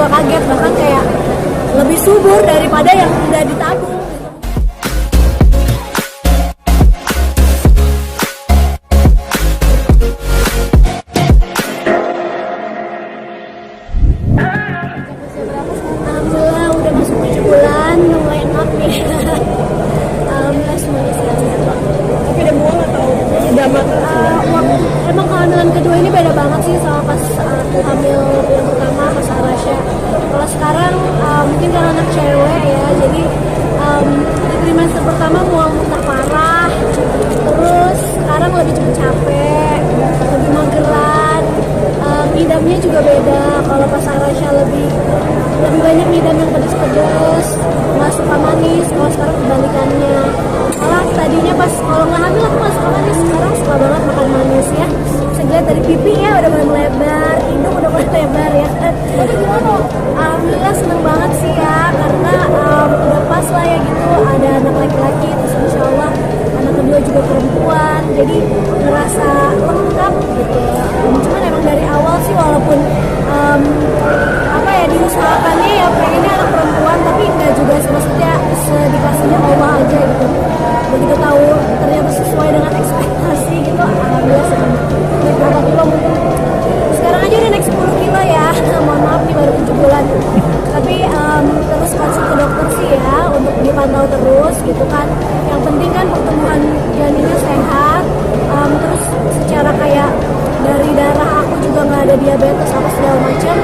juga kaget, bahkan kayak lebih subur daripada yang udah ditabung. Alhamdulillah udah masuk 7 bulan, mulai enak nih. Alhamdulillah semuanya sehat-sehat. Tapi udah mual atau udah matang? Emang kehamilan kedua ini beda banget sih sama pas aku hamil yang pertama pas Arasya. Kalau sekarang mungkin karena anak cewek ya, jadi di trimester pertama mual muntah parah, terus sekarang lebih cepet capek, lebih mageran, ngidamnya juga beda. Kalau pas Arasya lebih banyak ngidam yang pedes-pedes, nggak suka manis. Kalau sekarang kebalikannya, malah tadinya pas kalau nggak hamil aku nggak suka manis, sekarang suka banget makan manis ya. Segala dari pipi ya udah mulai melebar, hidung udah mulai lebar ya. Tapi gimana? Alhamdulillah seneng banget sih ya, karena udah pas lah ya gitu, ada anak laki-laki, terus insya Allah anak kedua juga perempuan, jadi ngerasa lengkap gitu. Cuman emang dari awal sih walaupun apa ya diusahakannya ya pengennya anak perempuan, tapi enggak juga maksudnya sedikasihnya Allah aja gitu. Begitu tahu ternyata sesuai dengan ekspektasi gitu, alhamdulillah seneng. Naik berapa kilo mungkin? Sekarang aja udah naik 10 kilo ya, mohon maaf nih baru 7 bulan. Tapi terus konsul ke dokter sih ya untuk dipantau terus gitu kan. Yang penting kan pertumbuhan janinnya sehat, terus secara kayak dari darah aku juga nggak ada diabetes apa segala macam,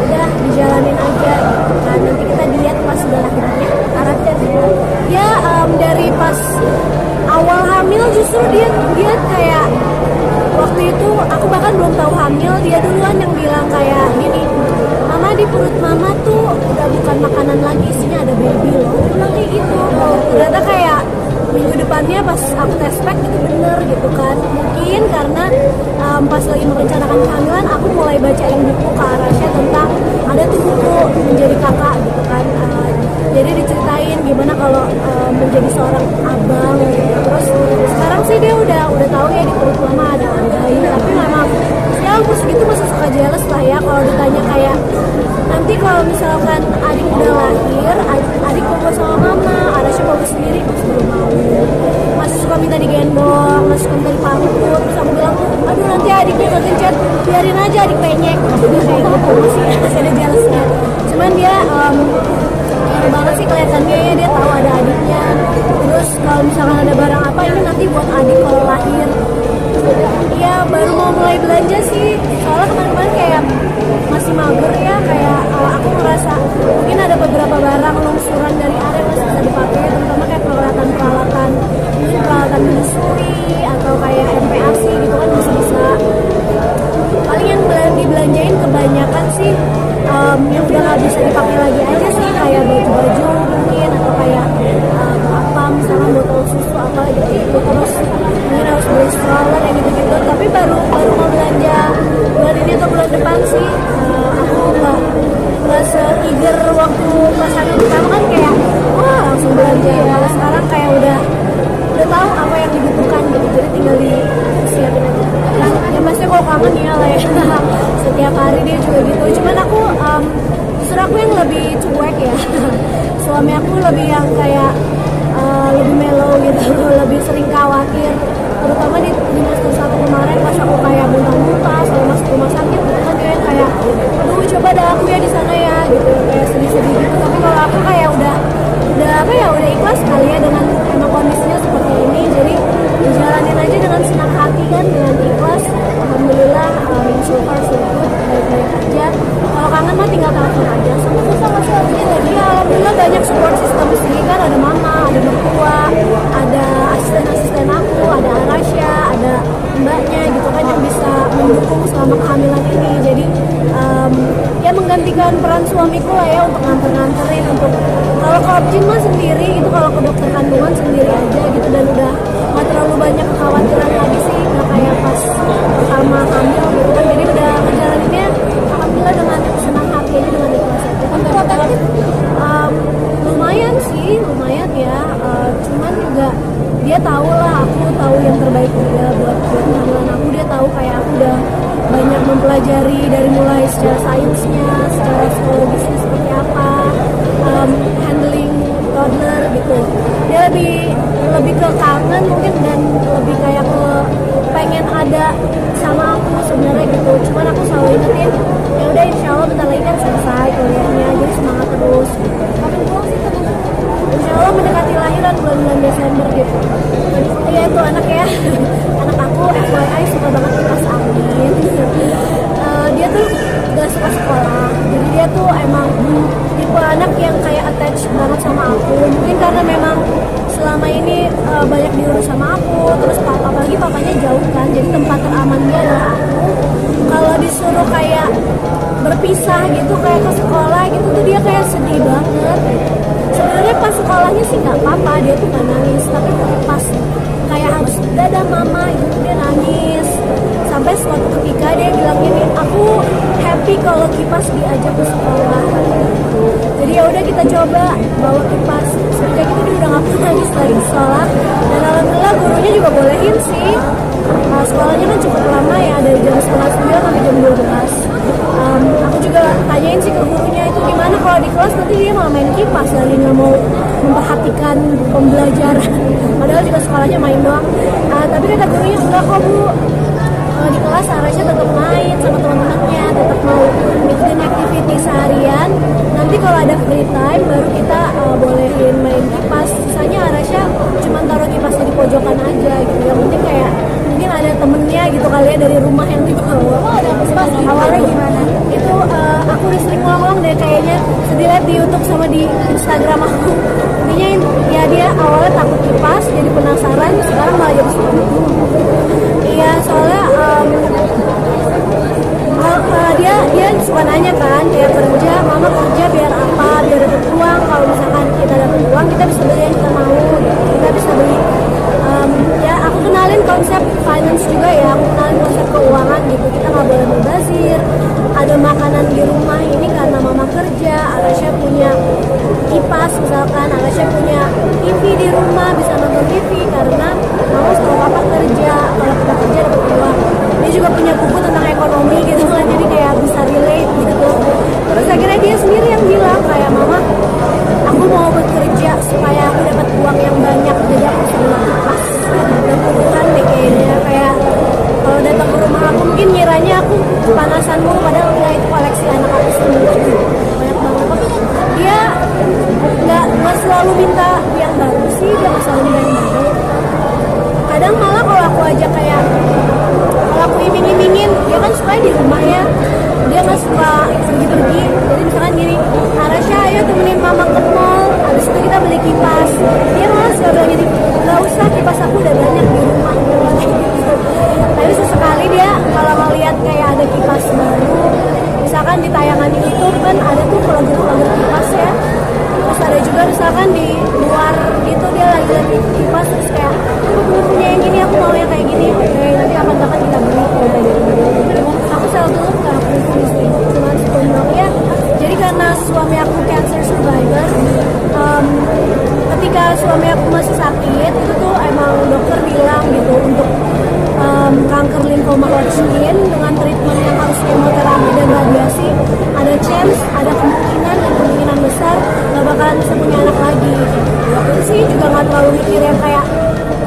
udah dijalanin aja. Nah nanti kita diet pas udah lahirnya. Arasya ya dari pas awal hamil justru dia kayak waktu itu aku bahkan belum tahu hamil, dia duluan yang bilang kayak gini, mama di perut mama tuh udah bukan makanan lagi, isinya ada baby loh. Dia bilang kayak gitu. Ternyata kayak minggu depannya pas aku tes pack itu bener gitu kan. Mungkin karena pas lagi merencanakan kehamilan aku mulai bacain buku ke Arasya tentang ada tuh buku menjadi kakak gitu kan. Jadi diceritain gimana kalau menjadi seorang abang gitu. Terus sekarang sih dia udah tahu ya di perut mama ada bayi, tapi memang ya aku segitu masih suka jealous lah ya kalau ditanya kayak nanti kalau misalkan adik udah lahir, adik mau sama mama, Arasya mau sendiri, masih belum mau, masih suka minta digendong, masih suka minta dipangku. Terus aku bilang, aduh nanti adiknya kegencet, biarin aja adik penyek. Dia kayak gitu, masih ada jealousnya. Cuman dia banget sih kelihatannya ya, dia tahu ada adiknya. Terus kalau misalkan ada barang apa ini nanti buat adik kalau lahir. Iya baru mau mulai belanja sih, soalnya kemarin-kemarin kayak masih mager ya, kayak aku ngerasa mungkin ada beberapa barang longsuran dari area masih bisa dipakai, terutama kayak peralatan mungkin peralatan menyusui atau kayak MPAC gitu kan masih bisa. Paling yang dibelanjain kebanyakan sih yang udah nggak bisa dipakai lagi aja sih, kayak baju-baju mungkin atau kayak apa misalnya botol susu apa gitu. Terus mungkin harus beli stroller kayak gitu-gitu. Tapi baru mau belanja bulan ini atau bulan depan sih. Aku nggak se-eager waktu pas hamil pertama kan kayak wah langsung belanja ya. Kalau sekarang kayak udah tahu apa yang dibutuhkan gitu, jadi tinggal disiapin aja. Nah, ya masih kok kangen ya lah ya. Setiap hari dia juga gitu. Cuman aku justru aku yang lebih cuek ya. Suami aku lebih yang kayak lebih mellow gitu, lebih sering khawatir. Terutama di semester 1 kemarin pas aku kayak muntah-muntah selalu masuk rumah sakit gitu kan, dia yang kayak aduh coba dah aku ya di sana ya gitu, kayak sedih-sedih gitu. Tapi kalau aku kayak udah apa ya, udah ikhlas kali ya dengan emang kondisinya seperti ini, jadi dijalanin aja dengan senang hati kan, dengan ikhlas. Alhamdulillah so far so good, baik-baik aja. Kalau kangen mah tinggal telepon aja. Sama suaminya lagi ya, alhamdulillah banyak support system di sini kan, ada mama, ada mertua, ada asisten-asisten aku, ada Arasya, ada mbaknya gitu kan yang bisa mendukung selama kehamilan ini. Jadi ya menggantikan peran suamiku lah ya untuk nganter-nganterin. Untuk kalau ke Opjin mah sendiri gitu, kalau ke dokter kandungan sendiri aja gitu, dan udah nggak terlalu banyak kekhawatiran lagi sih, nggak kayak pas pertama hamil gitu kan. Jadi udah ngejalaninnya alhamdulillah dengan senang hati aja, dengan ikhlas aja. Untuk protektif lumayan sih, lumayan ya. Cuman juga dia tahu lah aku tahu yang terbaik dia buat kehamilan aku. Dia tahu kayak aku udah banyak mempelajari dari mulai secara sainsnya, secara psikologisnya seperti apa, handling toddler gitu. Dia lebih ke kangen mungkin dan lebih kayak ke pengen ada sama aku sebenarnya gitu. Cuman aku selalu ingetin ya udah insya Allah bentar lagi kan selesai kuliahnya, jadi semangat terus. Kapan pulang sih terus? Insya Allah mendekati lahiran bulan Desember gitu. Iya itu anak ya, anak aku FYI suka banget kipas angin. Dia tuh gak suka sekolah, jadi dia tuh emang tipe anak yang kayak attach banget sama aku. Mungkin karena memang selama ini banyak diurus sama aku, terus apalagi papanya jauh kan, jadi tempat teraman dia adalah aku. Kalau disuruh kayak berpisah gitu kayak ke sekolah gitu tuh dia kayak sedih banget. Sebenarnya pas sekolahnya sih nggak apa-apa, dia tuh nggak nangis, tapi pas kayak harus dadah mama gitu dia nangis. Sampai suatu ketika dia bilang gini, aku happy kalau kipas diajak ke sekolah. Jadi ya udah kita coba bawa kipas. Sejak itu dia udah nggak pernah nangis lagi di sekolah. Dan alhamdulillah gurunya juga bolehin sih. Sekolahnya kan cukup lama ya, dari jam 11 sampai jam 12. Aku juga tanyain sih ke gurunya itu gimana kalau di kelas nanti dia malah main kipas lagi nggak mau memperhatikan pembelajaran. Padahal juga sekolahnya main doang. Tapi kata gurunya enggak kok bu, di kelas harusnya tetap main sama teman-temannya, tetap mau ikutin activity seharian. Nanti kalau ada free time baru kita bolehin main kipas. Sisanya harusnya cuma taruh kipasnya di pojokan aja gitu. Yang penting kayak mungkin ada temennya gitu kali ya dari rumah yang dibawa. Oh, ada kipas. Awalnya gimana? Itu aku udah sering ngomong deh kayaknya, sedih lihat di YouTube sama di Instagram aku. Intinya ya dia awalnya takut kipas, jadi penasaran, sekarang malah jadi suka. Iya soalnya dia suka nanya kan kayak kerja, mama kerja biar apa, biar dapat uang. Kalau misalkan kita dapat uang kita bisa beli yang kita mau, kita bisa beli. Ya aku kenalin konsep finance juga ya, aku kenalin konsep keuangan gitu. Kita nggak boleh mubazir, ada makanan di rumah ini karena mama kerja. Alasya punya kipas misalkan, Alasya punya TV di rumah, bisa nonton TV karena mama sama papa kerja. Kalau kita kerja dapat uang. Dia juga punya buku tentang ekonomi gitu kan, jadi kayak bisa relate gitu. Terus akhirnya dia sendiri yang bilang kayak mama, aku mau bekerja supaya aku dapat uang yang banyak, jadi aku senang kipas. Dan puluhan deh kayaknya, kayak kalau datang ke rumah aku mungkin ngiranya aku kepanasan mulu, padahal enggak, itu koleksi anak aku sendiri banyak banget. Tapi dia nggak selalu minta yang baru sih, dia nggak selalu minta yang baru. Kadang malah kalau aku ajak kayak, kalau aku iming-imingin, dia kan suka di rumah ya, dia nggak suka pergi-pergi. Jadi misalkan gini, Arasya ayo temenin mama ke mall, habis itu kita beli kipas. Dia malah suka bilang gini, nggak usah, kipas aku udah banyak di rumah. Tapi sesekali dia kalau ngeliat kayak ada kipas baru, misalkan di tayangan YouTube kan ada tuh vlogger kipas ya. Terus ada juga misalkan di luar gitu dia lagi lihat kipas terus kayak, aku punya yang gini, aku mau yang kayak gini. Oke, nanti kapan-kapan kita beli. Aku selalu dulu ke aku sih, cuma sebenarnya. Jadi karena suami aku cancer survivor, ketika suami aku masih sakit itu tuh emang dokter bilang gitu untuk kanker limfoma Hodgkin dengan treatment yang harus kemoterapi dan radiasi, ada chance, ada kemungkinan dan kemungkinan besar gak bakalan bisa punya anak lagi. Waktu itu sih juga gak terlalu mikir yang kayak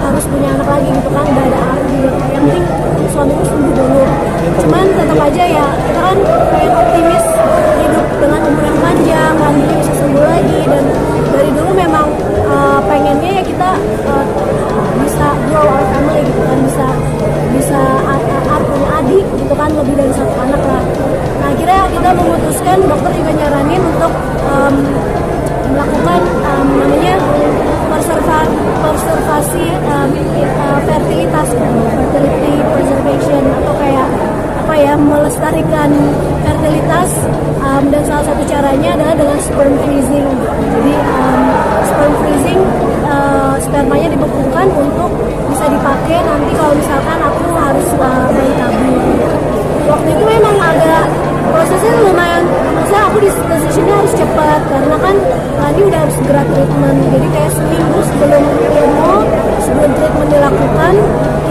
harus punya anak lagi gitu kan, gak ada arti juga. Yang penting suamiku sembuh dulu. Cuman tetap aja ya, kita kan kayak optimis hidup dengan umur yang panjang, nantinya bisa sembuh lagi. Dan dari dulu memang pengennya ya kita bisa grow our family gitu kan, bisa punya adik gitu kan, lebih dari satu anak lah. Nah akhirnya kita memutuskan, dokter juga nyaranin untuk melakukan namanya konservasi fertilitas, fertility preservation, atau kayak apa ya, melestarikan fertilitas. Dan salah satu caranya adalah dengan sperm freezing. Jadi sperm freezing, spermanya dibekukan untuk bisa dipakai nanti kalau misalkan aku harus bayi tabung. Waktu itu memang agak prosesnya lumayan, maksudnya aku decisionnya harus cepat karena kan tadi udah harus segera treatment. Jadi kayak seminggu sebelum kemo, sebelum treatment dilakukan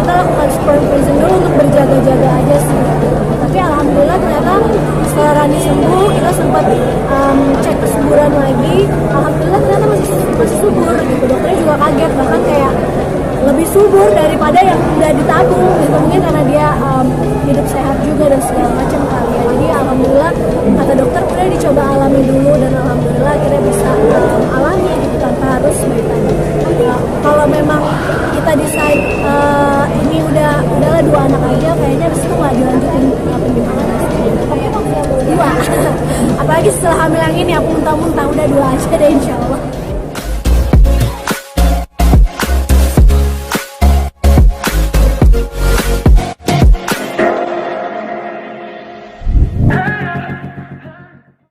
kita lakukan sperm freezing dulu untuk berjaga-jaga aja sih. Tapi alhamdulillah ternyata setelah Rani sembuh kita sempat cek kesuburan lagi, alhamdulillah ternyata masih subur gitu. Dokternya juga kaget, bahkan kayak lebih subur daripada yang udah ditabung gitu, mungkin karena dia hidup sehat juga dan segala macam kali ya. Jadi alhamdulillah kata dokter udah dicoba alami dulu dan alhamdulillah akhirnya bisa alami gitu tanpa harus bayi tadi. Kalau memang kita decide ini udahlah 2 anak aja, kayaknya disitu nggak dilanjutin penyimpanan dua. Apalagi setelah hamil yang ini aku muntah-muntah udah 2 aja deh insya Allah.